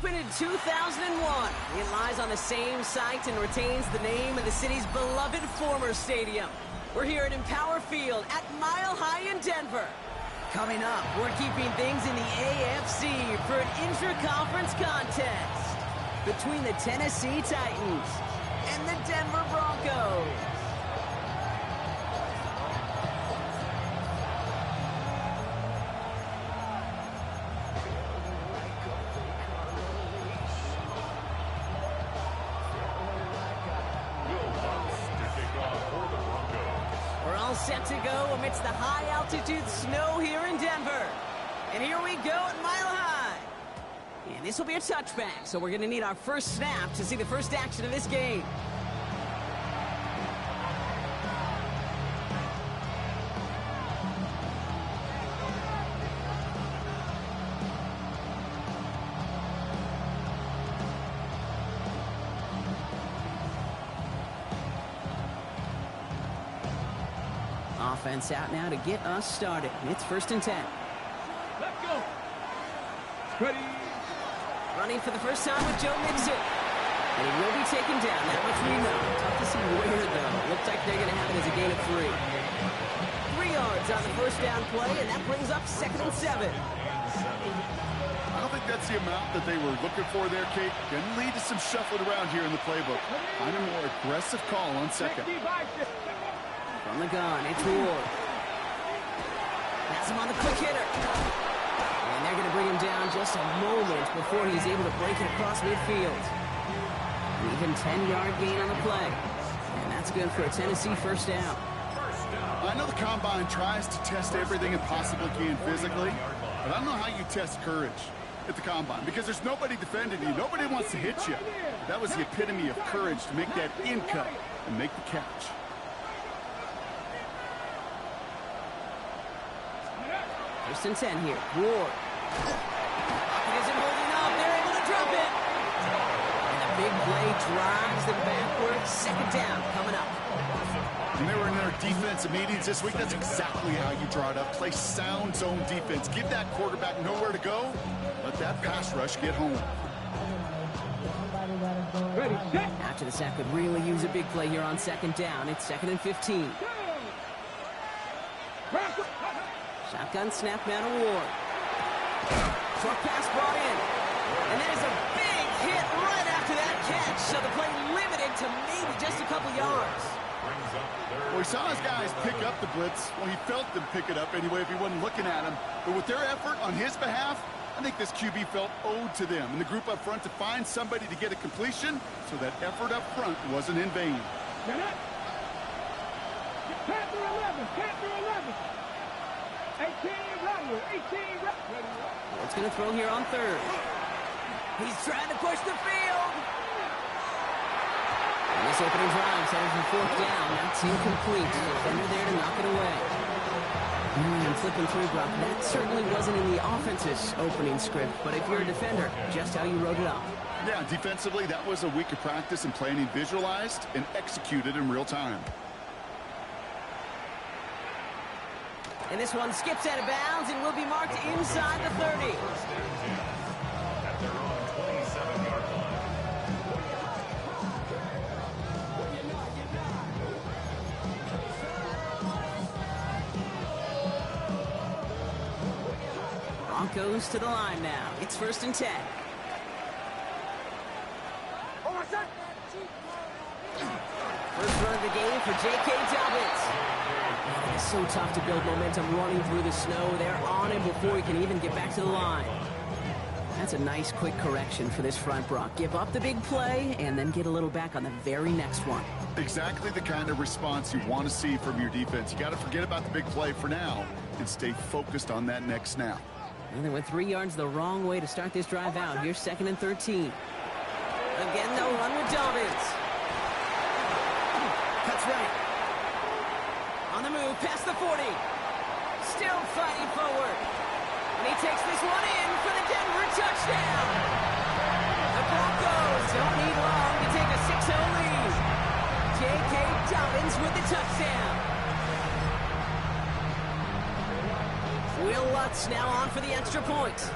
opened in 2001. It lies on the same site and retains the name of the city's beloved former stadium. We're here at Empower Field at Mile High in Denver. Coming up, we're keeping things in the AFC for an intra-conference contest between the Tennessee Titans and the Denver Broncos. Set to go amidst the high-altitude snow here in Denver. And here we go at Mile High. And this will be a touchback, so we're going to need our first snap to see the first action of this game. Offense out now to get us started. It's 1st and 10. Let's go. Ready. Running for the first time with Joe Mixon. And he will be taken down. That much we know. Tough to see where, though. Looks like they're going to have it as a gain of 3. 3 yards on the first down play, and that brings up 2nd and 7. I don't think that's the amount that they were looking for there, Kate. Can lead to some shuffling around here in the playbook. Find a more aggressive call on second. From the gun, it's Ward. Has him on the quick hitter. And they're going to bring him down just a moment before he's able to break it across midfield. An even 10-yard gain on the play. And that's good for a Tennessee first down. I know the Combine tries to test everything it possibly can physically, but I don't know how you test courage at the Combine because there's nobody defending you. Nobody wants to hit you. That was the epitome of courage to make that in cut and make the catch. First and 10 here. Ward. Pocket isn't holding up. They're able to drop it. And a big play drives them backwards. 2nd down coming up. When they were in their defensive meetings this week, that's exactly how you draw it up. Play sound zone defense. Give that quarterback nowhere to go. Let that pass rush get home. Ready, set. After the sack could really use a big play here on 2nd down. It's 2nd and 15. Shotgun snap now to Ward. Short pass brought in. And there's a big hit right after that catch. So the play limited to maybe just a couple yards. Well, he saw his guys pick up the blitz. Well, he felt them pick it up anyway if he wasn't looking at him. But with their effort on his behalf, I think this QB felt owed to them and the group up front to find somebody to get a completion so that effort up front wasn't in vain. Panther 11, Panther 11. 18 Rodwell, 18 Rodwell. Ward's going to throw here on 3rd. He's trying to push the field. And this opening drive headed for 4th down. That's incomplete. Defender there to knock it away. And flipping through, Brock, that certainly wasn't in the offense's opening script, but if you're a defender, just how you wrote it up. Yeah, defensively, that was a week of practice and planning visualized and executed in real time. And this one skips out of bounds and will be marked inside the 30. Broncos to the line now. It's 1st and 10. First run of the game for J.K. Dobbins. It's so tough to build momentum running through the snow. They're on him before he can even get back to the line. That's a nice quick correction for this front, Brock. Give up the big play and then get a little back on the very next one. Exactly the kind of response you want to see from your defense. You got to forget about the big play for now and stay focused on that next snap. And they went 3 yards the wrong way to start this drive out. Here's 2nd and 13. Again, they'll run with Dobbins. Cuts right. On the move, past the 40. Still fighting forward. And he takes this one in for the Denver touchdown. The Broncos don't need long to take a 6-0 lead. J.K. Dobbins with the touchdown. Will Lutz now on for the extra point.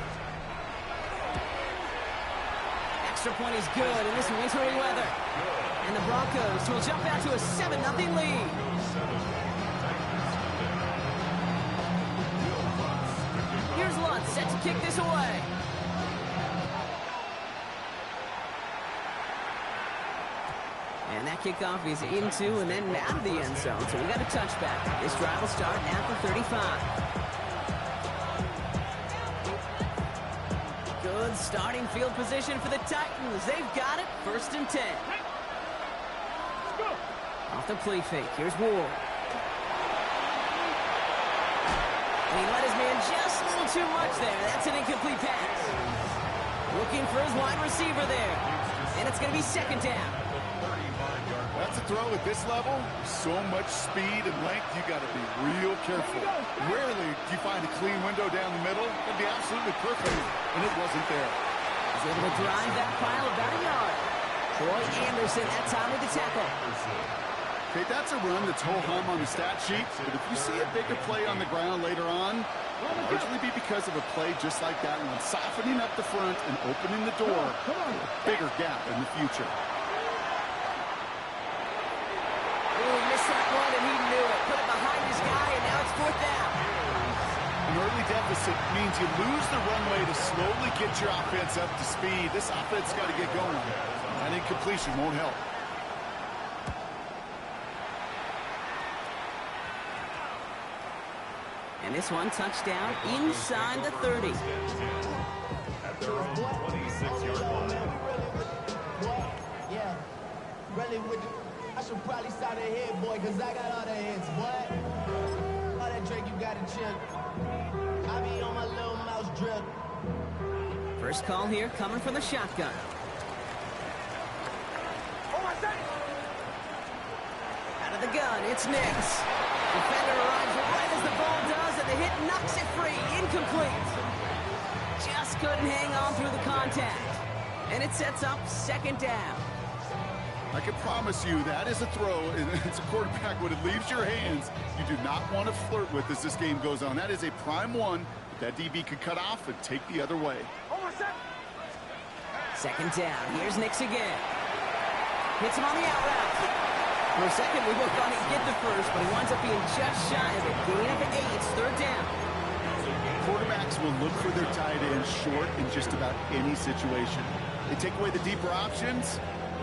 extra point is good in this wintry weather. And the Broncos will jump out to a 7-0 lead. Here's Lutz set to kick this away. And that kickoff is into and then out of the end zone. So we got a touchback. This drive will start at the 35. Good starting field position for the Titans. They've got it. 1st and 10. Off the play fake. Here's Ward. And he let his man just a little too much there. That's an incomplete pass. Looking for his wide receiver there. And it's going to be 2nd down. That's a throw at this level. So much speed and length, you got to be real careful. Rarely do you find a clean window down the middle. It'd be absolutely perfect, and it wasn't there. He's able to drive that pile about a yard. Troy Anderson that time with the tackle. Okay, that's a run that's ho-hum on the stat sheet, but if you see a bigger play on the ground later on, it'll largely be because of a play just like that one, softening up the front and opening the door for a bigger gap in the future. Oh, he missed that one, and he knew it. Put it behind his guy, and now it's 4th down. An early deficit means you lose the runway to slowly get your offense up to speed. This offense got to get going. That incompletion won't help. And this one, touchdown inside the 30. At their own 26-yard line. Yeah, really with the, I should probably start a hit, boy, because I got all the hits, boy. All that Drake, you got to chip. I be on my little mouse drip. First call here coming from the shotgun. Out of the gun, it's Nix. Defender arrives right as the ball does, and the hit knocks it free. Incomplete. Just couldn't hang on through the contact. And it sets up 2nd down. I can promise you that is a throw, and it's a quarterback when it leaves your hands, you do not want to flirt with as this game goes on. That is a prime one that DB could cut off and take the other way. 2nd down. Here's Nix again. Hits him on the out route. For a second, we both thought he'd get the first, but he winds up being just shy of it. Gain of 8. It's 3rd down. Quarterbacks will look for their tight end short in just about any situation. They take away the deeper options.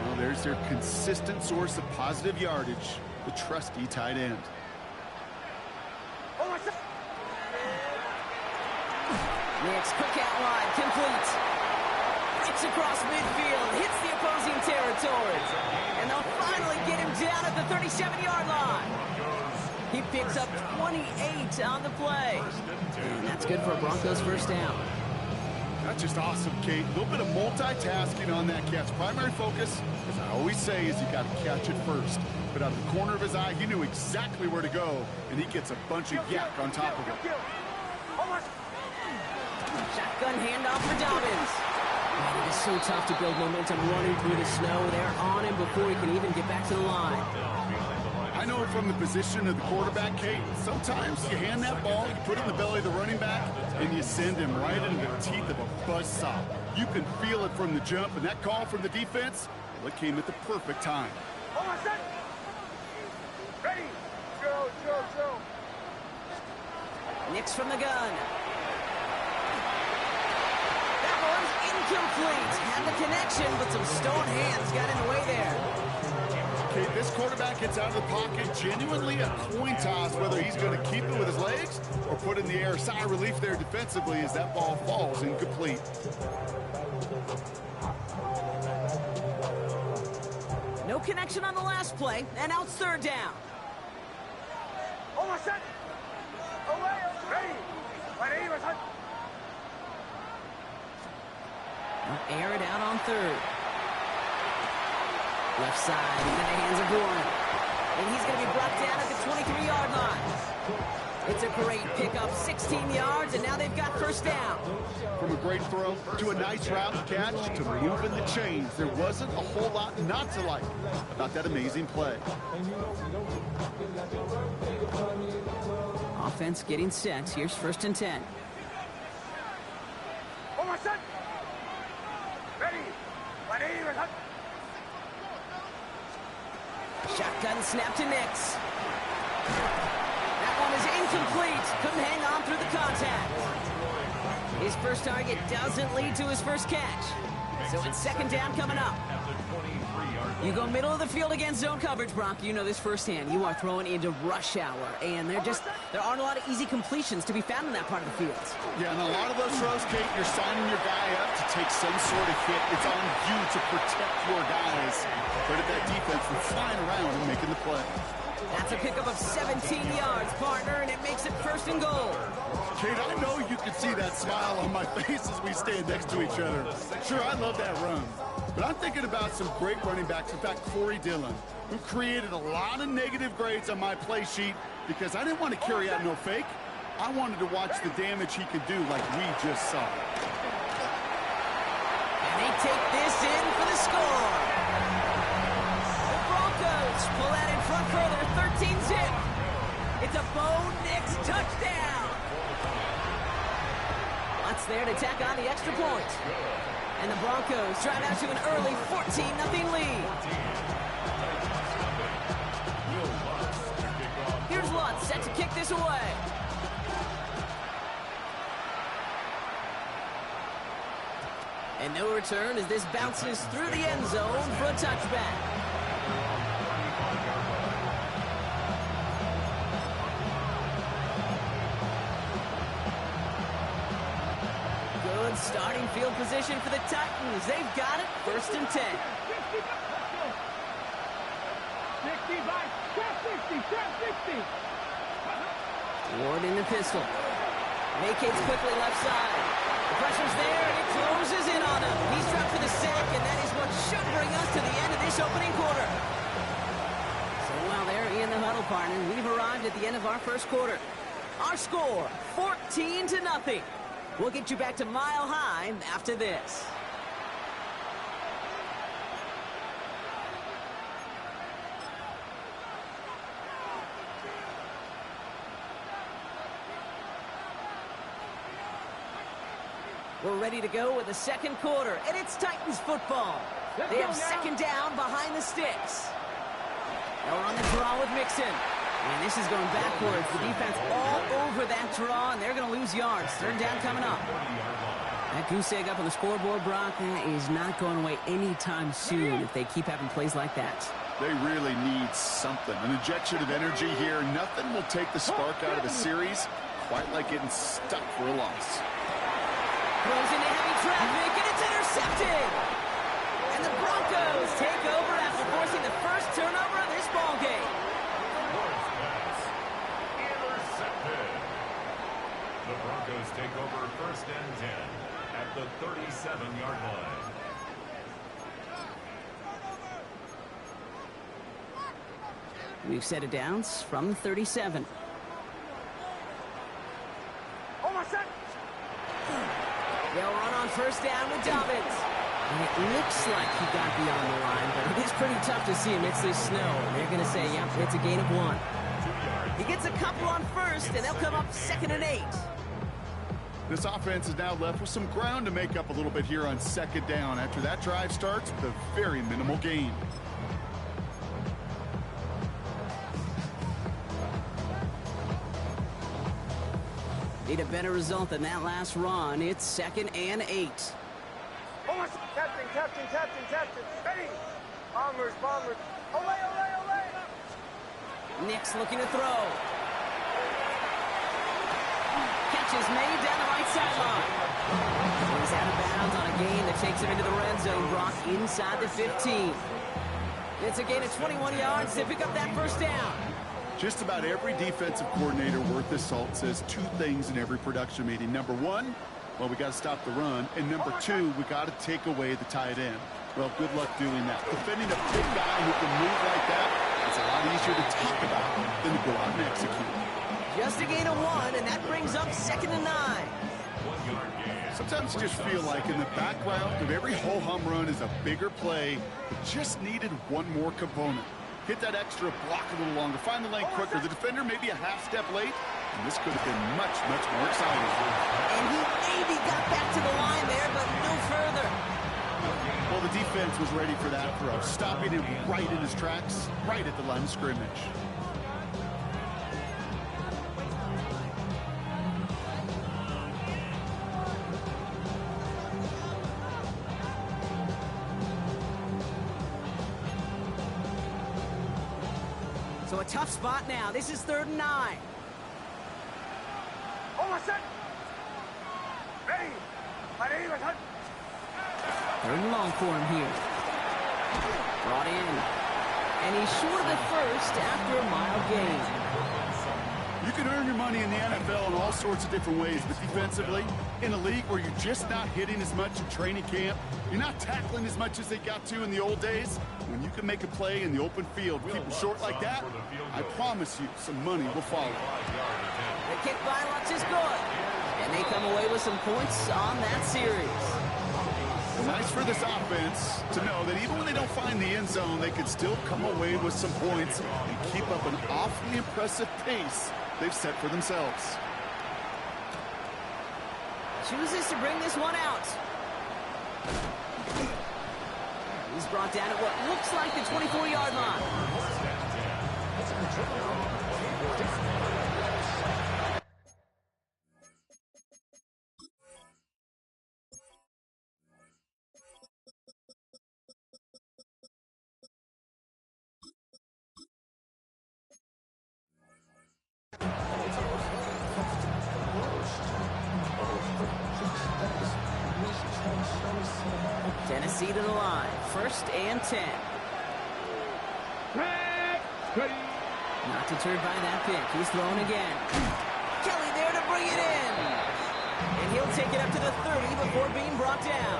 Well, there's their consistent source of positive yardage, the trusty tight end. Nix, quick out wide, complete. It's across midfield, hits the opposing territory. And they'll finally get him down at the 37-yard line. He picks up 28 on the play. And that's good for a Broncos 1st down. That's just awesome, Kate. A little bit of multitasking on that catch. Primary focus, as I always say, is you got to catch it first. But out of the corner of his eye, he knew exactly where to go, and he gets a bunch of yak on top of it. Shotgun handoff for Dobbins. Man, it is so tough to build momentum running through the snow. They're on him before he can even get back to the line. I know from the position of the quarterback, Kate, sometimes you hand that ball, you put it in the belly of the running back, and you send him right into the teeth of a buzzsaw. You can feel it from the jump, and that call from the defense, well, it came at the perfect time. Ready? Go. Nix from the gun. That one's incomplete. Had the connection, but some stone hands got in the way there. Okay, this quarterback gets out of the pocket, genuinely a coin toss, whether he's going to keep it with his legs or put it in the air. Sigh of relief there defensively as that ball falls incomplete. No connection on the last play, and now it's 3rd down. They'll air it out on 3rd. Left side, into the hands of Warren. And he's going to be brought down at the 23-yard line. It's a great pickup, 16 yards, and now they've got 1st down. From a great throw to a nice route catch to moving the chains, there wasn't a whole lot not to like about that amazing play. Offense getting set. Here's 1st and 10. Ready? Shotgun snap to Nix. That one is incomplete. Couldn't hang on through the contact. His first target doesn't lead to his first catch. So it's second down coming up. You go middle of the field against zone coverage, Brock. You know this firsthand. You are throwing into rush hour, and there aren't a lot of easy completions to be found in that part of the field. Yeah, and a lot of those throws, Kate, you're signing your guy up to take some sort of hit. It's on you to protect your guys. Credit that defense for flying around and making the play. That's a pickup of 17 yards, partner, and it makes it first and goal. Kate, I know you can see that smile on my face as we stand next to each other. Sure, I love that run. But I'm thinking about some great running backs. In fact, Corey Dillon, who created a lot of negative grades on my play sheet because I didn't want to carry out no fake. I wanted to watch the damage he could do like we just saw. And they take this in for the score. The Broncos pull that in front further, 13-zip. It's a Bo Nix touchdown. Watts there to tack on the extra point. And the Broncos drive out to an early 14-0 lead. Here's Lutz set to kick this away. And no return as this bounces through the end zone for a touchback. Starting field position for the Titans. They've got it. First and 10. Ward in the pistol. Vacates quickly left side. The pressure's there, and it closes in on him. He's dropped for the sack, and that is what should bring us to the end of this opening quarter. So while they're in the huddle, partner, we've arrived at the end of our first quarter. Our score, 14-0. We'll get you back to Mile High after this. We're ready to go with the second quarter, and it's Titans football. They have second down behind the sticks. Now we're on the draw with Mixon. And this is going backwards. The defense all over that draw, and they're going to lose yards. Third down coming up. That goose egg up on the scoreboard, Brock, that is not going away anytime soon if they keep having plays like that. They really need something. An injection of energy here. Nothing will take the spark out of a series quite like getting stuck for a loss. Throws into heavy traffic, and it's intercepted. And the Broncos take over after forcing the first turnover of this ballgame. The Broncos take over first and 10 at the 37-yard line. We've set it down from 37. They'll run on first down with Dobbins. And it looks like he got beyond the line, but it is pretty tough to see amidst this snow. And they're going to say, yep, it's a gain of 1. He gets a couple on first, and they'll come up 2nd and 8. This offense is now left with some ground to make up a little bit here on second down after that drive starts with a very minimal gain. Need a better result than that last run. It's 2nd and 8. Captain. Ready. Bombers. Ole. Nix looking to throw. Catch is made down the right sideline. He's out of bounds on a gain that takes him into the red zone. Brock inside the 15. It's a gain of 21 yards to pick up that first down. Just about every defensive coordinator worth his salt says 2 things in every production meeting. Number 1, well, we got to stop the run. And number 2, we got to take away the tight end. Well, good luck doing that. Defending a big guy who can move like that, it's a lot easier to talk about than to go out and execute. Just a gain of 1, and that brings up 2nd and 9. Sometimes you just feel like in the background of every ho-hum run is a bigger play that just needed one more component. Hit that extra block a little longer, find the lane quicker. The defender maybe a half step late, and this could have been much, much more exciting. And he maybe got back to the line there, but no further. Well, the defense was ready for that throw, stopping him right in his tracks, right at the line of scrimmage. So a tough spot now. This is 3rd and 9. Almost set. Ready. Ready. 3rd and long for him here. Brought in. And he's short of the first after a mile gain. You can earn your money in the NFL in all sorts of different ways, but defensively, in a league where you're just not hitting as much in training camp, you're not tackling as much as they got to in the old days, when you can make a play in the open field, keep it short like that, I promise you some money will follow. The kick by Lutz is good. And they come away with some points on that series. Nice for this offense to know that even when they don't find the end zone, they can still come away with some points and keep up an awfully impressive pace they've set for themselves. Chooses to bring this one out. He's brought down at what looks like the 24-yard line. Tennessee to the line. 1st and 10. Not deterred by that pick. He's thrown again. Kelly there to bring it in. And he'll take it up to the 30 before being brought down.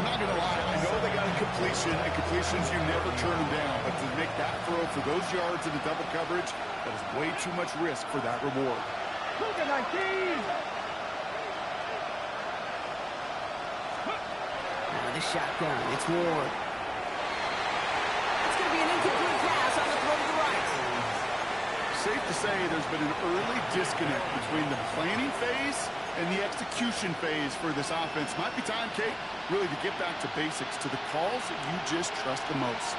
I'm not going to lie. I know they got a completion, and completions, you never turn them down. But to make that throw for those yards in the double coverage, that is way too much risk for that reward. Look at 19. The shotgun. It's Ward. It's going to be an incomplete pass on the throw to the right. Safe to say there's been an early disconnect between the planning phase and the execution phase for this offense. Might be time, Kate, really to get back to basics, to the calls that you just trust the most.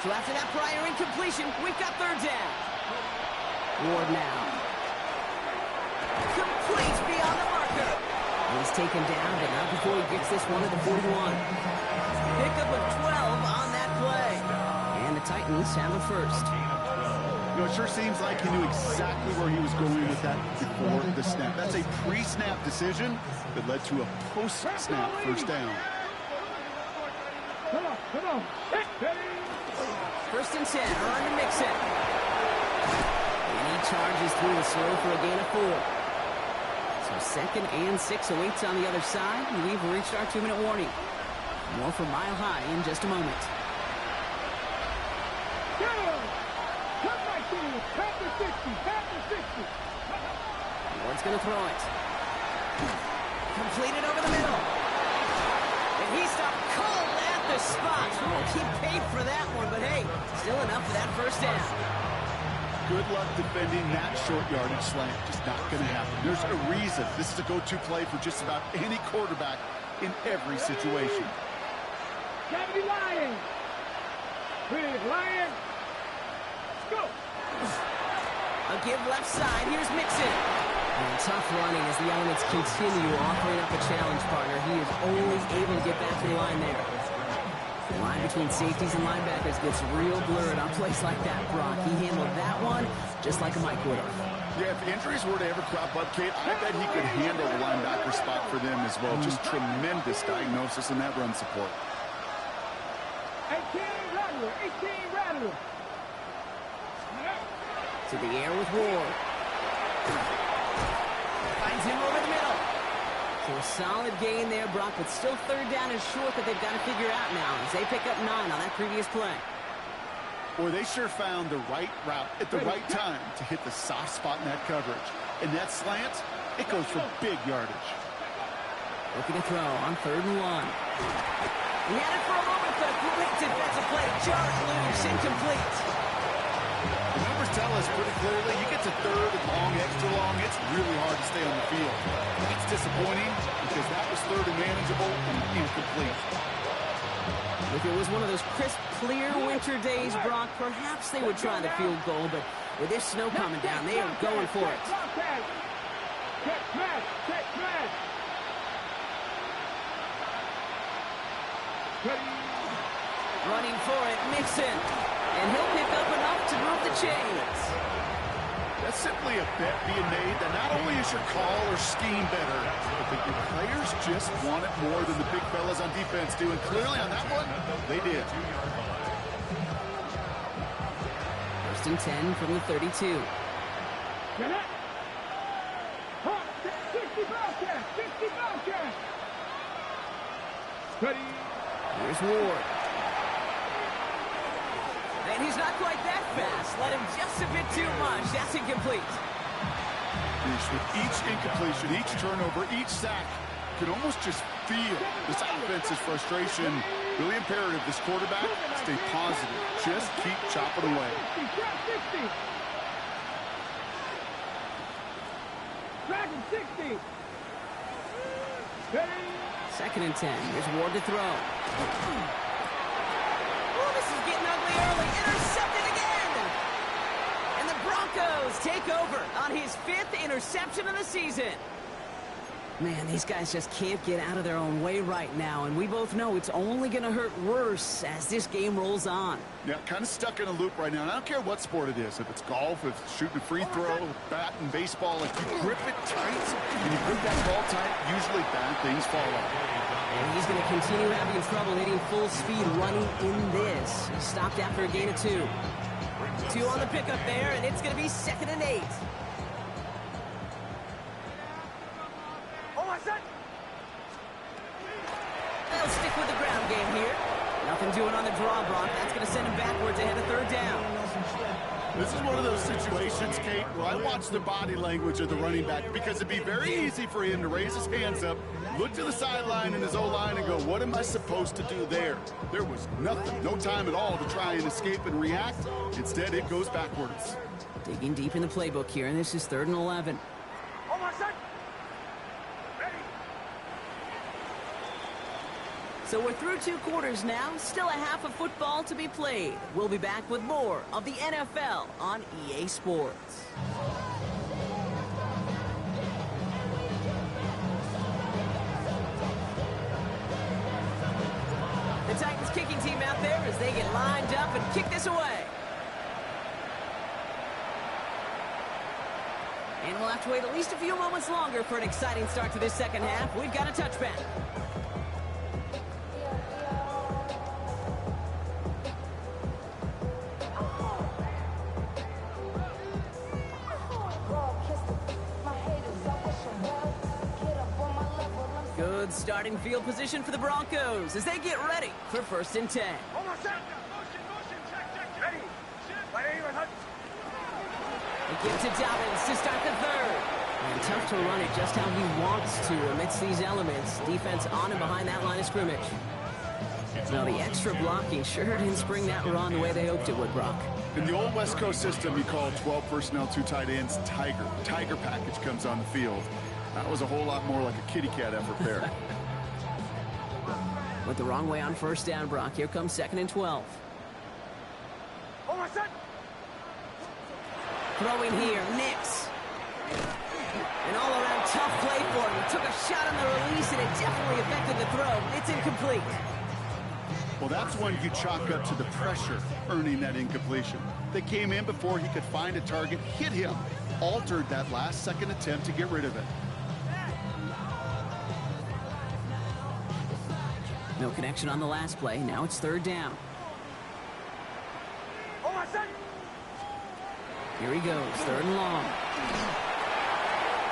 So after that prior incompletion, we've got 3rd down. Ward now. Complete beyond the marker. He's taken down, but not before he gets this one at the 41. Pickup of 12 on that play. And the Titans have a 1st. You know, it sure seems like he knew exactly where he was going with that before the snap. That's a pre-snap decision that led to a post-snap 1st down. Come on. 1st and 10, on to Mixon. And he charges through the slow for a gain of 4. So 2nd and 6 awaits on the other side. We've reached our 2-minute warning. More from Mile High in just a moment. Ward's going to throw it. Completed over the middle. And he stopped cold at the spot. We won't keep paid for that one, but hey, still enough for that 1st down. Good luck defending that short yardage slant. Just not going to happen. There's a reason. This is a go-to play for just about any quarterback in every situation. Gotta be Lions. Lions. Go. A give left side. Here's Mixon. And tough running as the elements continue offering up a challenge partner. He is only able to get back to the line there. The line between safeties and linebackers gets real blurred on plays like that, Brock. He handled that one just like a Mike would have. Yeah, if injuries were to ever crop up, Kate, I bet he could handle the linebacker spot for them as well. Just tremendous diagnosis in that run support. 18 Rattler. To the air with Ward. Finds him over the middle. So a solid gain there, Brock, but still 3rd down and short that they've got to figure out now as they pick up 9 on that previous play. Boy, they sure found the right route at the right time to hit the soft spot in that coverage. And that slant, it goes for big yardage. Looking to throw on 3rd and 1. He had it for a moment, but a great defensive play. Just loose, incomplete. The numbers tell us pretty clearly, you get to third and long, extra long, it's really hard to stay on the field. That's disappointing because that was third and manageable and incomplete. If it was one of those crisp, clear winter days, Brock, perhaps they would try the field goal, but with this snow coming down, they are going for it. Check smash. Running for it, Mixon. And he'll pick up enough to move the chains. That's simply a bet being made that not only is your call or scheme better, but your players just want it more than the big fellas on defense do. And clearly on that one, they did. First and 10 from the 32. Get it. 60 Bobcats. Ready. Here's Ward. And he's not quite that fast. Let him just a bit too much. That's incomplete. With each incompletion, each turnover, each sack, you can almost just feel this offense's frustration. Really imperative this quarterback stay positive. Just keep chopping away. 60. Dragon 60. Ready. Second and 10. Here's Ward to throw. Oh, this is getting ugly early. Intercepted again. And the Broncos take over on his 5th interception of the season. Man, these guys just can't get out of their own way right now, and we both know it's only going to hurt worse as this game rolls on. Yeah, kind of stuck in a loop right now. And I don't care what sport it is. If it's golf, if it's shooting a free throw, bat and baseball, if you grip it tight and you grip that ball tight, usually bad things fall off. And he's going to continue having trouble hitting full speed running in this. He stopped after a gain of 2. 2 on the pickup there, and it's going to be 2nd and 8. They'll stick with the ground game here. Nothing doing on the draw, Brock. That's going to send him backwards ahead of 3rd down. This is one of those situations, Kate, where I watch the body language of the running back because it'd be very easy for him to raise his hands up, look to the sideline in his O-line and go, what am I supposed to do there? There was nothing, no time at all to try and escape and react. Instead, it goes backwards. Digging deep in the playbook here, and this is 3rd and 11. So we're through 2 quarters now. Still a half of football to be played. We'll be back with more of the NFL on EA Sports. The Titans kicking team out there as they get lined up and kick this away. And we'll have to wait at least a few moments longer for an exciting start to this second half. We've got a touchback. Good starting field position for the Broncos as they get ready for 1st and 10. They give to Dobbins to start the 3rd. And tough to run it just how he wants to amidst these elements. Defense on and behind that line of scrimmage. Now the extra blocking sure didn't spring that run the way they hoped it would, Brock. In the old West Coast system, you call 12 personnel, 2 tight ends, Tiger. Tiger package comes on the field. That was a whole lot more like a kitty cat effort there. Went the wrong way on 1st down, Brock. Here comes 2nd and 12. Throwing here, Nix. An all-around tough play for him. He took a shot on the release, and it definitely affected the throw. It's incomplete. Well, that's one you chalk up to the pressure earning that incompletion. They came in before he could find a target, hit him, altered that last-second attempt to get rid of it. No connection on the last play. Now it's 3rd down. Here he goes, 3rd and long.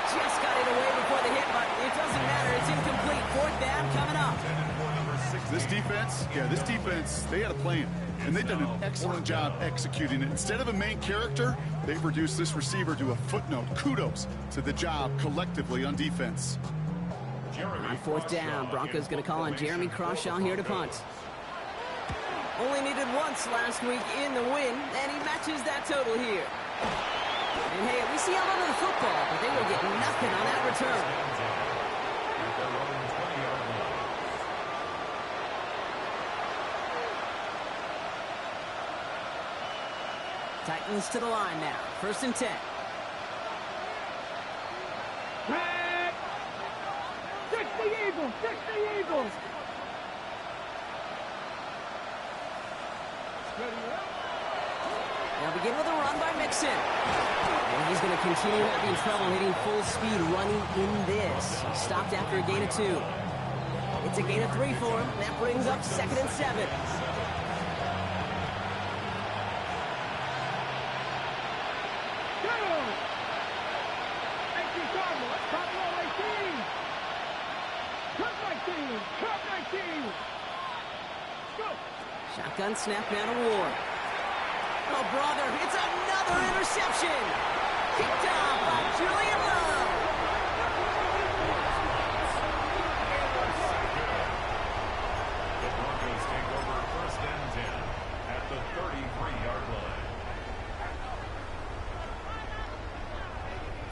Just got it away before the hit button. It doesn't matter. It's incomplete. 4th down coming up. This defense, they had a plan, and they've done an excellent job executing it. Instead of a main character, they've reduced this receiver to a footnote. Kudos to the job collectively on defense. On 4th down, Broncos going to call on Jeremy Crawshaw here to punt. Only needed once last week in the win, and he matches that total here. And hey, we see a lot of the football, but they will get nothing on that return. At their own 20-yard line. Titans to the line now. 1st and 10. Red. 60 Eagles. 60 Eagles. They'll begin with a run by Mixon. And he's going to continue having trouble hitting full speed running in this. He stopped after a gain of 2. It's a gain of 3 for him. That brings up 2nd and 7. Shotgun snap now to Ward. Oh, brother, it's another interception. Picked off by Julian Love. The Broncos take over 1st and 10 at the 33-yard line.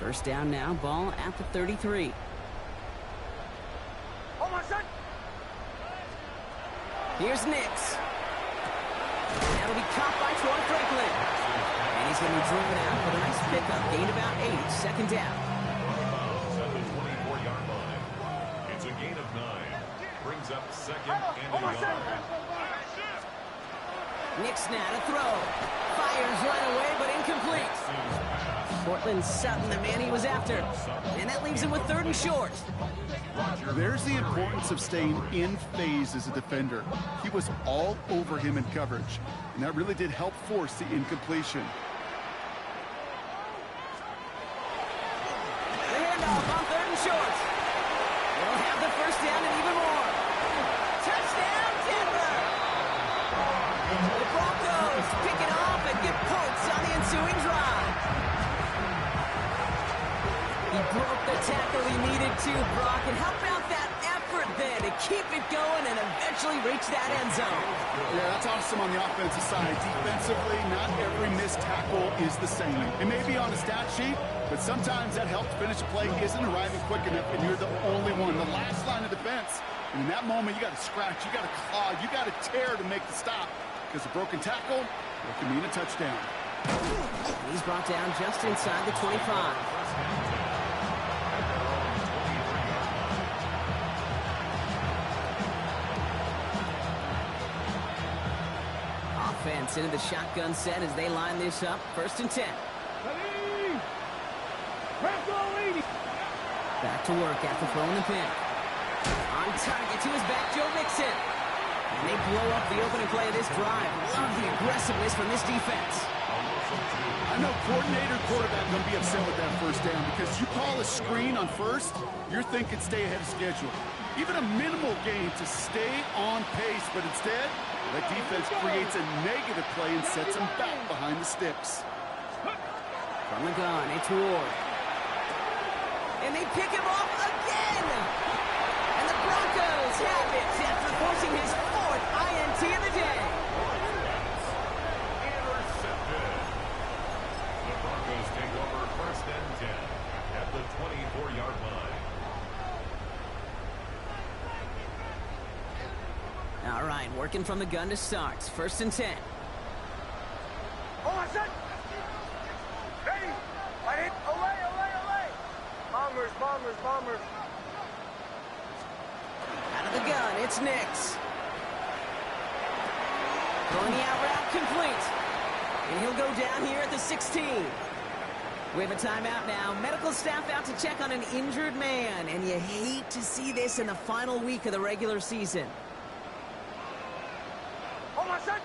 1st down now, ball at the 33. Oh, my son. Here's Nix. That'll be caught by Troy Franklin. And he's going to be driven out with a nice pickup. Gain about 8. 2nd down. At the 24-yard line. It's a gain of 9. Brings up 2nd and a yard. Nix now to throw. Fires right away, but incomplete. Cortland Sutton, the man he was after. And that leaves him with 3rd and short. There's the importance of staying in phase as a defender. He was all over him in coverage, and that really did help force the incompletion. The handoff on 3rd and short. They'll have the 1st down and even more. Touchdown, Denver! The Broncos pick it off and get points on the ensuing drive. He broke the tackle he needed to, Brock. And how about that effort then to keep it going and eventually reach that end zone? Yeah, that's awesome on the offensive side. Defensively, not every missed tackle is the same. It may be on a stat sheet, but sometimes that help to finish a play isn't arriving quick enough, and you're the only one, the last line of defense. And in that moment, you got to scratch, you got to claw, you got to tear to make the stop. Because a broken tackle, it can mean a touchdown. He's brought down just inside the 25. Offense into the shotgun set as they line this up. 1st and 10. Back to work after throwing the pin. On target to his back, Joe Mixon. And they blow up the opening play of this drive. Love the aggressiveness from this defense. I know coordinator, quarterback going to be upset with that 1st down because you call a screen on 1st, you're thinking stay ahead of schedule. Even a minimal gain to stay on pace, but instead, that defense creates a negative play and sets them back behind the sticks. From the gun, it's Ward. And they pick him off again! And the Broncos have it after forcing his 4th INT of the day. Intercepted. The Broncos take over 1st and 10 at the 24-yard line. All right, working from the gun to start. 1st and 10. Oh, my son. Ready. Light it. Away, away, away. Bombers, bombers, bombers. Out of the gun, it's Nix. Throwing the out route complete. And he'll go down here at the 16. We have a timeout now. Medical staff out to check on an injured man. And you hate to see this in the final week of the regular season. Oh, my son.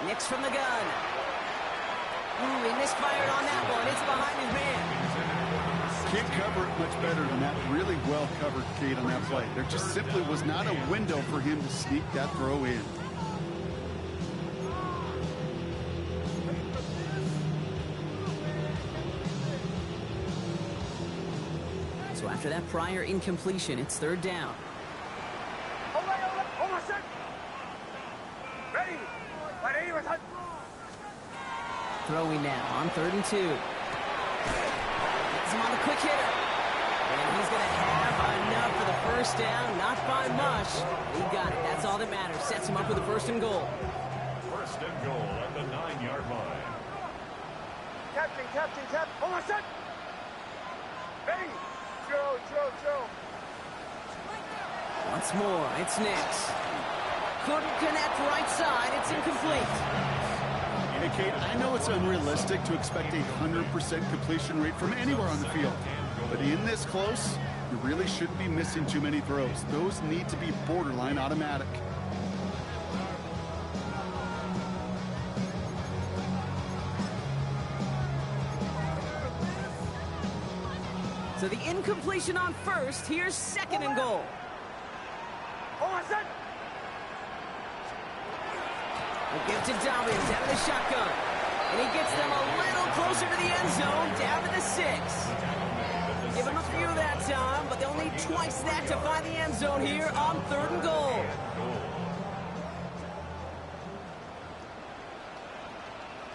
Nix from the gun. He misfired on that one. It's behind his man. Can't cover it much better than that. Really well covered, Kate, on that play. There just simply was not a window for him to sneak that throw in. So after that prior incompletion, it's 3rd down. Away, away. Oh, my son. throwing now on 3rd and 2. Gets him on the quick hitter. And he's going to have enough for the first down. Not by much. He got it. That's all that matters. Sets him up with a 1st and goal. 1st and goal at the 9-yard line. Captain. Hold on, set. Ready. Throw. Once more, it's Nix. Couldn't connect right side. It's incomplete. Hey, Kate, I know it's unrealistic to expect a 100% completion rate from anywhere on the field. But in this close, you really shouldn't be missing too many throws. Those need to be borderline automatic. So the incompletion on 1st. Here's 2nd and goal. Hold on, set. We'll give to Dobbins out of the shotgun. And he gets them a little closer to the end zone, down to the 6. Give him a few that time, but they'll need twice that to find the end zone here on 3rd and goal.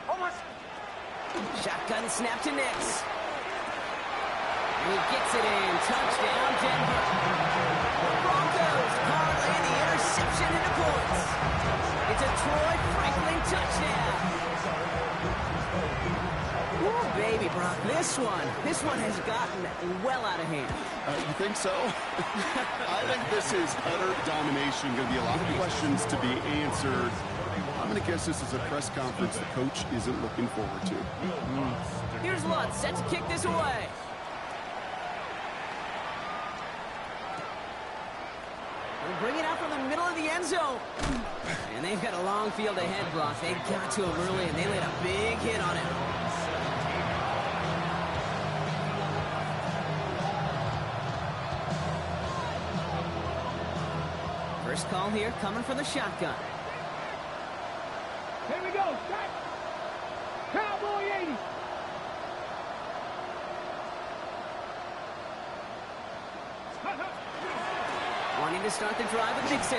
Almost. Shotgun snap to Nix. And he gets it in. Touchdown, Denver. Broncos parlay the interception into points. It's a Troy Franklin touchdown. Ooh, baby, Brock. This one has gotten well out of hand. You think so? I think this is utter domination. Going to be a lot of questions to be answered. I'm going to guess this is a press conference the coach isn't looking forward to. Here's Lutz set to kick this away. They'll bring it out from the middle of the end zone. And they've got a long field ahead, Brock. They got to him early, and they laid a big hit on him. First call here coming from the shotgun. Here we go. Set. Cowboy 80. Wanting to start the drive with Dixon.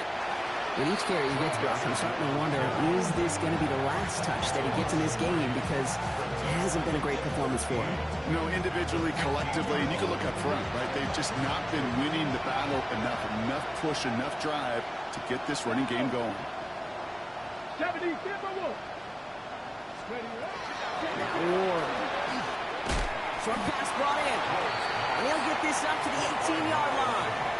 With each carry he gets, Brock, I'm starting to wonder, is this going to be the last touch that he gets in this game? Because it hasn't been a great performance for him. You know, individually, collectively, and you can look up front, right? They've just not been winning the battle enough push, enough drive to get this running game going. 70, get my wolf. Short pass brought in. And he'll get this up to the 18-yard line.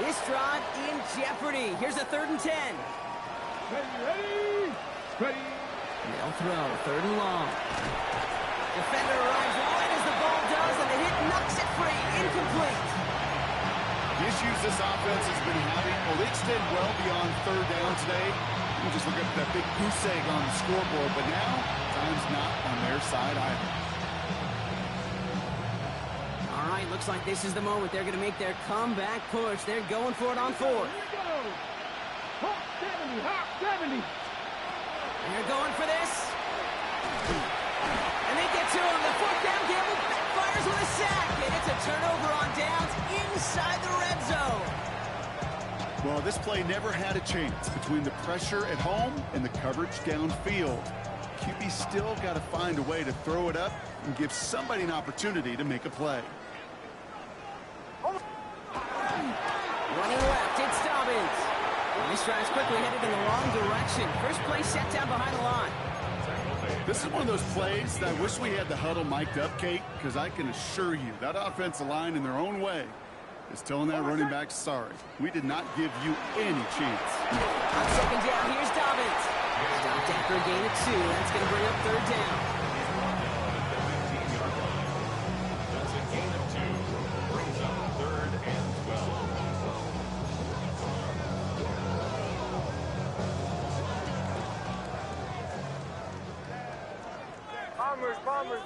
This drive in jeopardy. Here's a 3rd and 10. Ready. They'll throw, 3rd and long. Defender arrives right as the ball does, and the hit knocks it free. Incomplete. The issues this offense has been having, well, they extend well beyond 3rd down today. You can just look at that big goose egg on the scoreboard, but now time's not on their side either. All right, looks like this is the moment. They're going to make their comeback push. They're going for it on 4th. Here we go. Hawk 70, Hawk 70. And they're going for this. And they get to him. The 4th down gamble backfires with a sack. And it's a turnover on downs inside the red zone. Well, this play never had a chance between the pressure at home and the coverage downfield. QB still got to find a way to throw it up and give somebody an opportunity to make a play. Running left, it's Dobbins. And this drive's quickly headed in the wrong direction. First play set down behind the line. This is one of those plays that I wish we had the huddle mic'd up, Kate, because I can assure you that offensive line in their own way is telling that running back, sorry, we did not give you any chance. On 2nd down, here's Dobbins. Stopped after a gain of 2. That's going to bring up 3rd down. That's a gain of 2. Brings up 3rd and 12.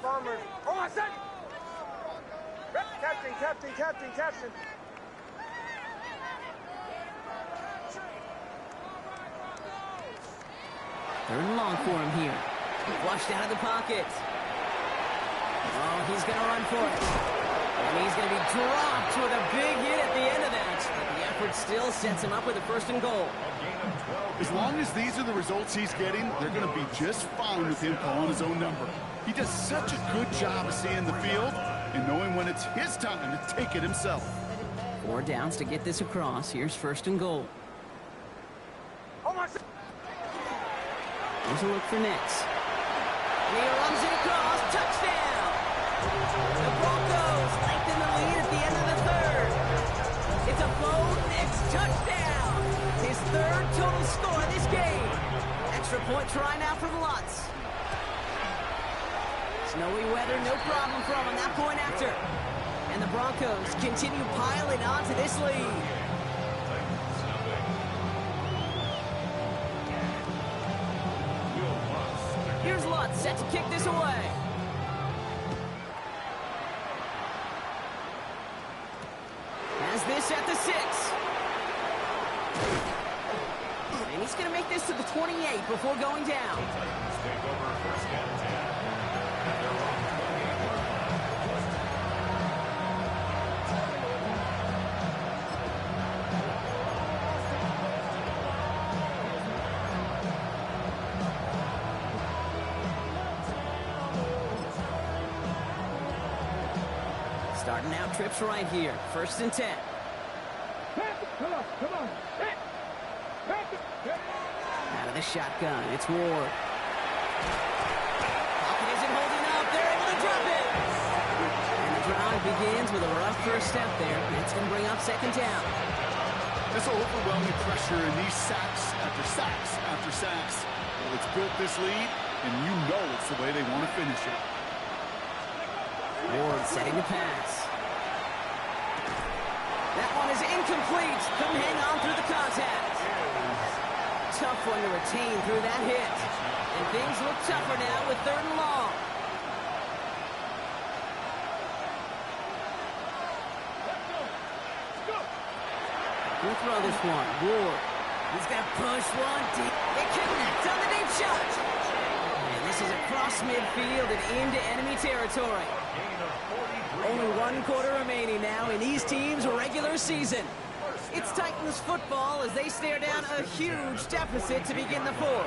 Bombers. Hold on a second. Captain. 3rd and long for him here. Flushed out of the pocket. Oh, he's going to run for it. And he's going to be dropped with a big hit at the end of that. But the effort still sets him up with a 1st and goal. A gain As long as these are the results he's getting, they're going to be just fine with him calling his own number. He does such a good job of seeing the field and knowing when it's his time to take it himself. 4 downs to get this across. Here's 1st and goal. Here's a look for Nix. And he runs it across. Touchdown! The Broncos lengthen the lead at the end of the 3rd. It's a Bo Nix touchdown! His 3rd total score of this game. Extra point try now from Lutz. Snowy weather, no problem for him on that point after. And the Broncos continue piling on to this lead. Here's Lutz set to kick this away. Has this at the 6. And he's going to make this to the 28 before going down. Take over 1st and 10. At their own 20. Starting out trips right here. 1st and 10. Come on. Out of the shotgun, it's Ward. Pocket isn't holding up. They're able to drop it. And the drive begins with a rough first step there. It's going to bring up 2nd down. This overwhelming pressure and these sacks after sacks after sacks. Well, it's built this lead, and you know it's the way they want to finish it. Ward setting the pass. That one is incomplete. Couldn't hang on through the contact. Tough one to retain through that hit. And things look tougher now with 3rd and long. We'll throw this one. Ward. He's going to push one deep. They connect on the deep shot. And this is across midfield and into enemy territory. Only 1 quarter remaining now in these teams' regular season. It's Titans football as they stare down a huge deficit to begin the 4th.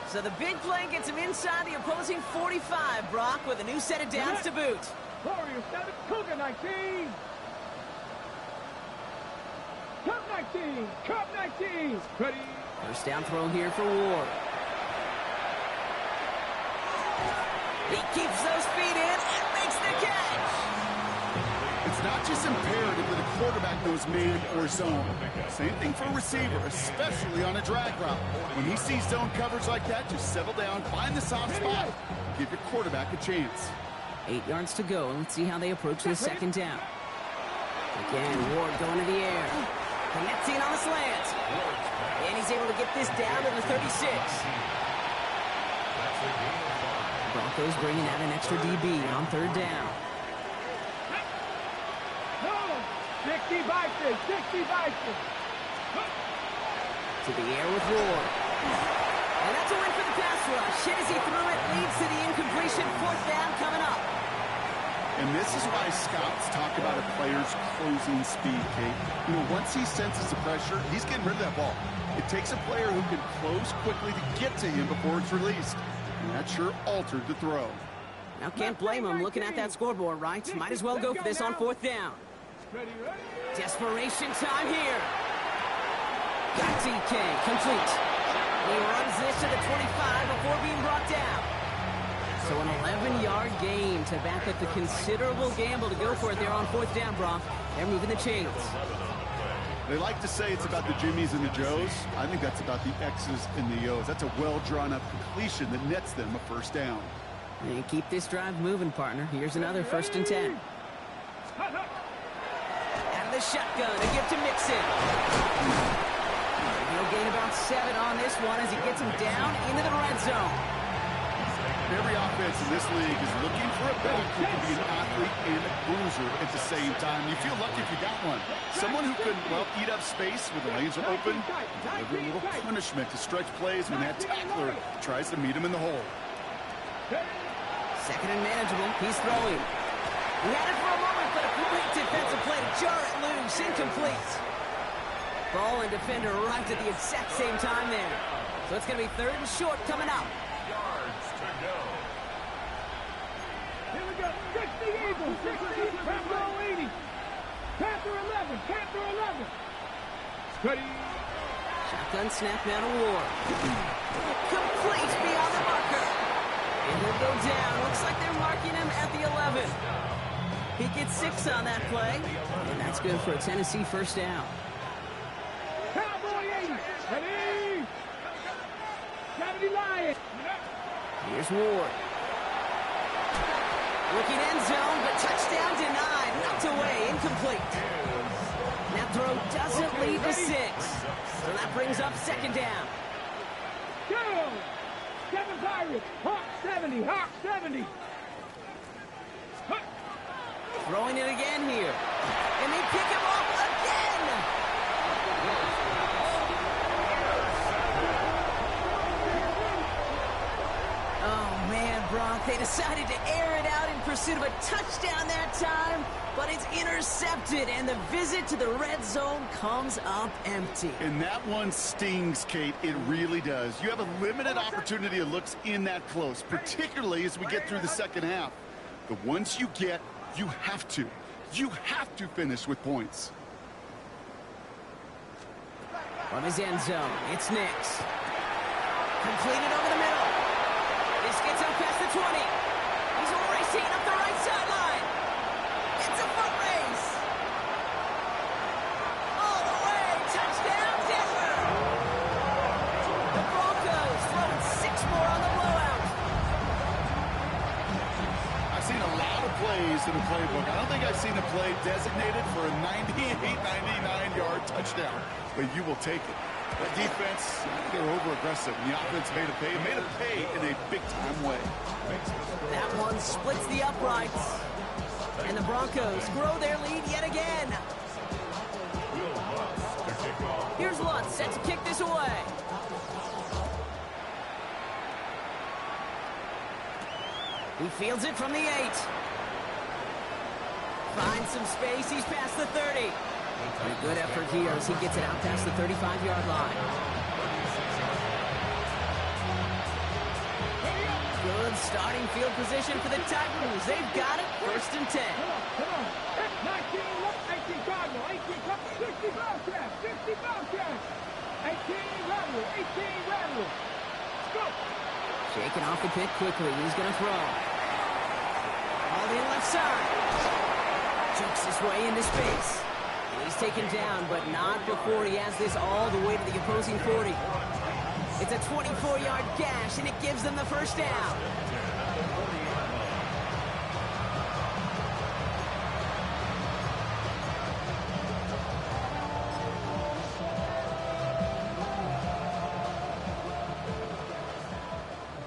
So the big play gets him inside the opposing 45, Brock, with a new set of downs to boot. Warriors 7, Cougar 19. Cup 19. Ready. 1st down throw here for Ward. He keeps those feet in and makes the catch. It's not just imperative that a quarterback knows man or zone. Same thing for a receiver, especially on a drag route. When he sees zone coverage like that, just settle down, find the soft spot, give your quarterback a chance. 8 yards to go, and let's see how they approach this 2nd down. Again, Ward going to the air. Connecting on the slant. And he's able to get this down to the 36. Broncos bringing out an extra DB on 3rd down. 60 Vikings. To the air with Ward. And that's a win for the pass rush. Hit as he threw it, leads to the incompletion. 4th down coming up. And this is why scouts talk about a player's closing speed, Kate. You know, once he senses the pressure, he's getting rid of that ball. It takes a player who can close quickly to get to him before it's released. And that sure altered the throw. Now can't blame him looking at that scoreboard, right? Might as well go for this on 4th down. Desperation time here. Got DK, complete. He runs this to the 25 before being brought down. So an 11-yard gain to back up the considerable gamble to go for it there on 4th down, Brock. They're moving the chains. They like to say it's about the Jimmies and the Joes. I think that's about the X's and the O's. That's a well-drawn-up completion that nets them a 1st down. And keep this drive moving, partner. Here's another 1st and 10. Out of the shotgun, a gift to Mixon. He'll gain about 7 on this one as he gets him down into the red zone. Every offense in this league is looking for a back who can be an athlete and a bruiser at the same time. You feel lucky if you got one. Someone who can, well, eat up space when the lanes are open and deliver a little punishment to stretch plays when that tackler tries to meet him in the hole. 2nd and manageable. He's throwing. He had it for a jar it loose, incomplete. Ball and defender arrived at the exact same time there. So it's going to be 3rd and short coming up. Yards to go. Here we go. 60 Eagles. 60. Panther 80. Panther 11. Panther 11. Steady. Shotgun snap now to Ward. Complete beyond the marker. And he'll go down. Looks like they're marking him at the 11. He gets 6 on that play. And that's good for a Tennessee first down. Cowboy 80. Ready. 70 Lions. Here's Ward. Looking end zone, but touchdown denied. Knocked away, incomplete. That throw doesn't lead to 6. So that brings up 2nd down. Go. 7 Pirates. Hawk 70. Hawk 70. Throwing it again here. And they pick him off again. Oh, man, Brock. They decided to air it out in pursuit of a touchdown that time, but it's intercepted, and the visit to the red zone comes up empty. And that one stings, Kate. It really does. You have a limited opportunity of looks in that close, particularly as we get through the second half. The ones you get, you have to finish with points. From his end zone, it's Nix. Completed over the middle. This gets him past the 20. He's racing up the right sideline. It's a foot race. All the way. Touchdown, Denver. The Broncos throwing 6 more on the blowout. I've seen a lot of plays in the playbook. I don't think I've seen a play designated for a 98, 99-yard touchdown, but you will take it. That defense, they're over-aggressive, and the offense made a pay in a big-time way. That one splits the uprights. And the Broncos grow their lead yet again. Here's Lutz, set to kick this away. He fields it from the 8. Finds some space, he's past the 30. And a good effort here as he gets it out past the 35-yard line. Good starting field position for the Titans. They've got it, 1st and 10. Come on. 19 Cardinal. 18 Cardinal. 60 Bobcats. 60 Bobcats. 18 Rattle. 18 Rattle. Let's go. Shaking off the pick quickly. He's going to throw. All in left side. Jukes his way into space. And he's taken down, but not before he has this all the way to the opposing 40. It's a 24-yard gash, and it gives them the first down.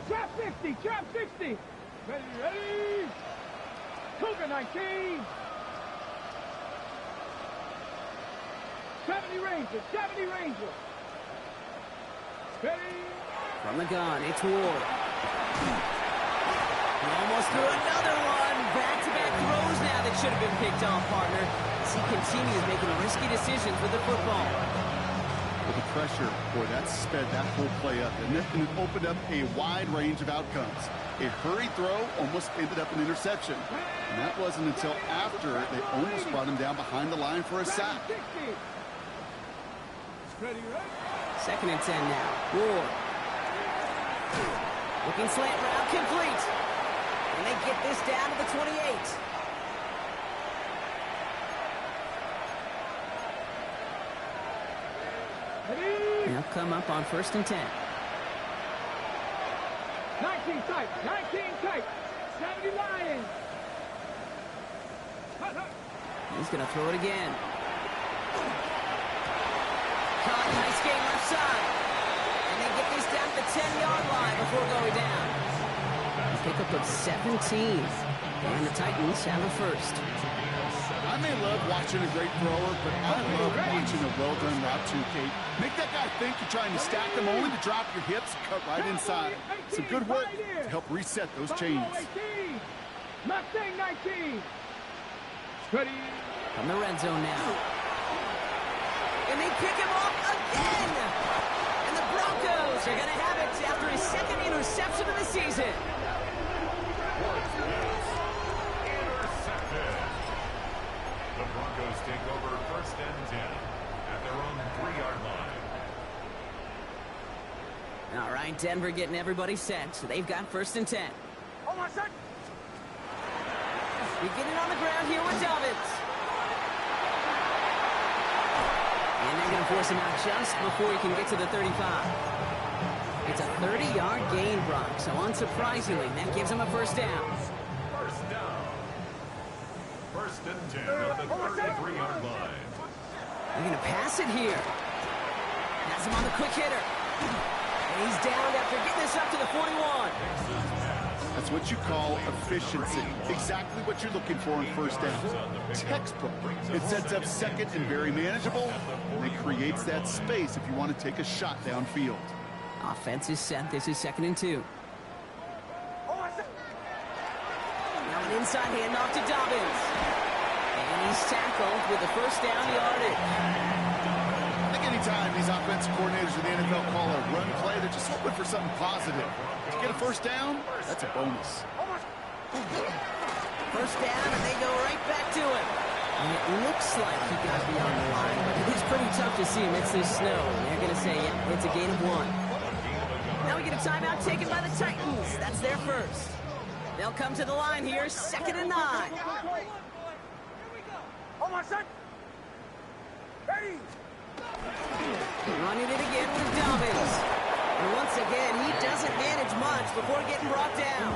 Trap 60. Trap 60. Ready. Cougar 19. 70 Rangers. 70 Rangers. Ready. From the gun, it's Ward. He almost threw another one. Back-to-back throws now that should have been picked off, partner. As he continues making risky decisions with the football. With the pressure, boy, that sped that whole play up, and it opened up a wide range of outcomes. A hurried throw almost ended up an interception. And that wasn't until after they almost brought him down behind the line for a sack. Ready, right? 2nd and 10 now. Ward. Looking slant route complete. And they get this down to the 28. Ready. They'll come up on 1st and 10. 19 tight. 19 tight. 70 Lions. Hut, hut. He's going to throw it again. Caught, nice game left side. And they get this down to the 10-yard line before going down. A pickup of 17. And the Titans have a first. I may love watching a great thrower, but I love watching a well-done route too, Kate. Make that guy think you're trying to stack them only to drop your hips, cut right inside. Some good work to help reset those chains. Mustang 19. Ready. From the red zone now. And they pick him off again. And the Broncos are going to have it after his second interception of the season. Intercepted. The Broncos take over 1st and 10 at their own 3-yard line. All right, Denver getting everybody set. So they've got 1st and 10. Beginning on the ground here with Dobbins. And they're going to force him out just before he can get to the 35. It's a 30-yard gain, Brock. So unsurprisingly, that gives him a 1st down. 1st down. 1st and 10 at the 33-yard line. They're going to pass it here. Has him on the quick hitter. And he's down after getting this up to the 41. That's what you call efficiency. Exactly what you're looking for in 1st down. Textbook. It sets up 2nd and very manageable, and it creates that space if you want to take a shot downfield. Offense is set. This is 2nd and 2. Now an inside handoff to Dobbins. And he's tackled with the 1st down yardage. I think anytime these offensive coordinators in the NFL call a run play, they're just hoping for something positive. To get a 1st down, that's a bonus. 1st down, and they go right back to him. And it looks like he got beyond the line, but it is pretty tough to see amidst this snow. And they're going to say, yeah, it's a gain of 1. Now we get a timeout taken by the Titans. That's their 1st. They'll come to the line here, 2nd and 9. Running it again with Dobbins. And once again, he doesn't manage much before getting brought down.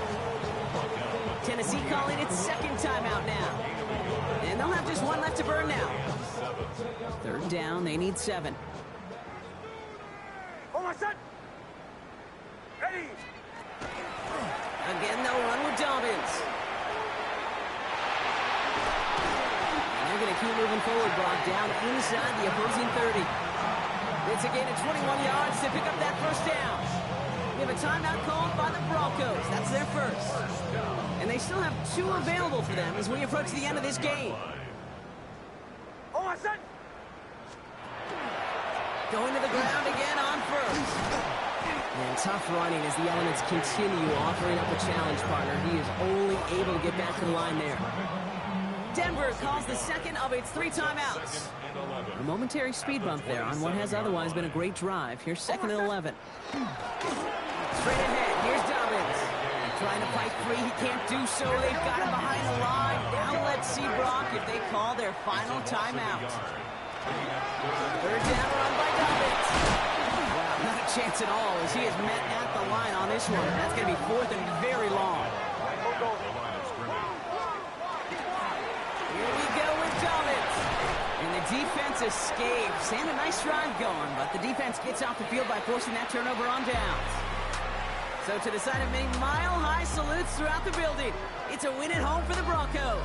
Tennessee calling it 2nd timeout now. And they'll have just 1 left to burn now. 3rd down, they need 7. Again, they'll run with Dobbins. And they're going to keep moving forward, Brock, down inside the opposing 30. It's a gain of 21 yards to pick up that 1st down. We have a timeout called by the Broncos. That's their 1st. And they still have 2 available for them as we approach the end of this game. Going to the ground again on 1st. And tough running as the elements continue offering up a challenge, partner. He is only able to get back to the line there. Denver calls the 2nd of its 3 timeouts. A momentary speed bump there on what has otherwise been a great drive. Here's 2nd and 11. Straight ahead, here's Dobbins. Trying to fight free, he can't do so. They've got him behind the line. Now let's see, Brock, if they call their final timeout. 3rd down run by Dobbins. Wow, not a chance at all as he is met at the line on this one. That's going to be 4th and very long. Here we go with Dobbins. And the defense escapes. And a nice drive going, but the defense gets off the field by forcing that turnover on downs. So to the side of many mile-high salutes throughout the building, it's a win at home for the Broncos.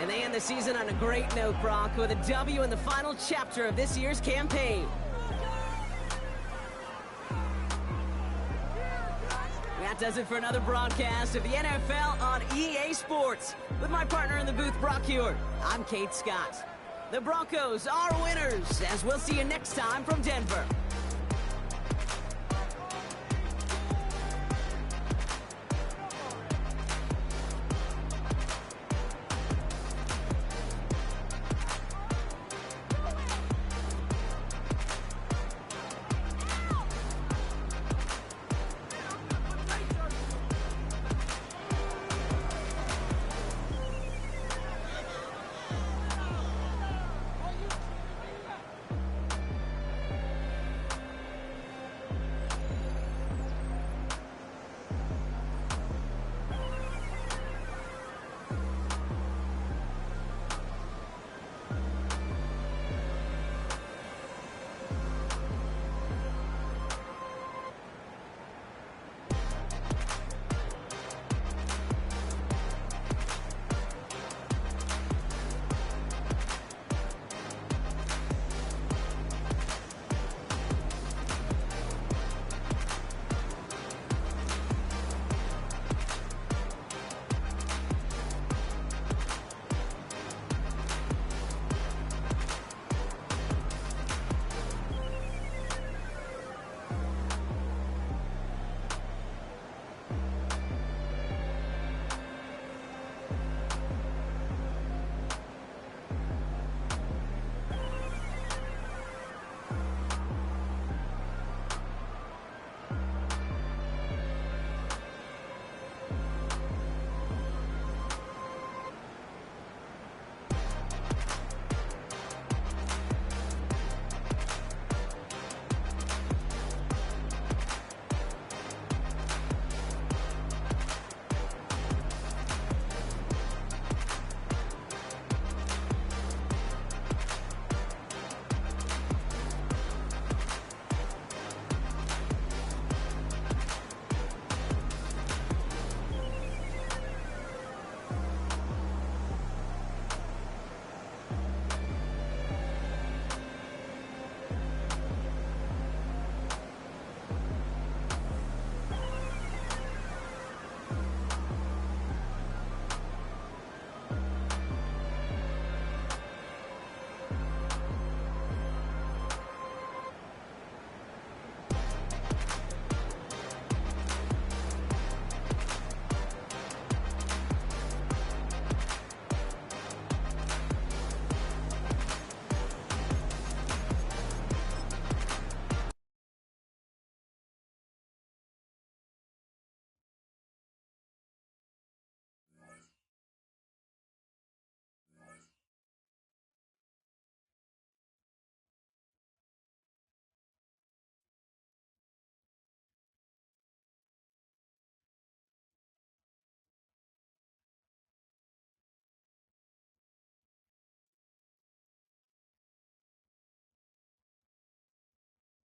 And they end the season on a great note, Brock, with a W in the final chapter of this year's campaign. That does it for another broadcast of the NFL on EA Sports. With my partner in the booth, Brock Huard, I'm Kate Scott. The Broncos are winners, as we'll see you next time from Denver.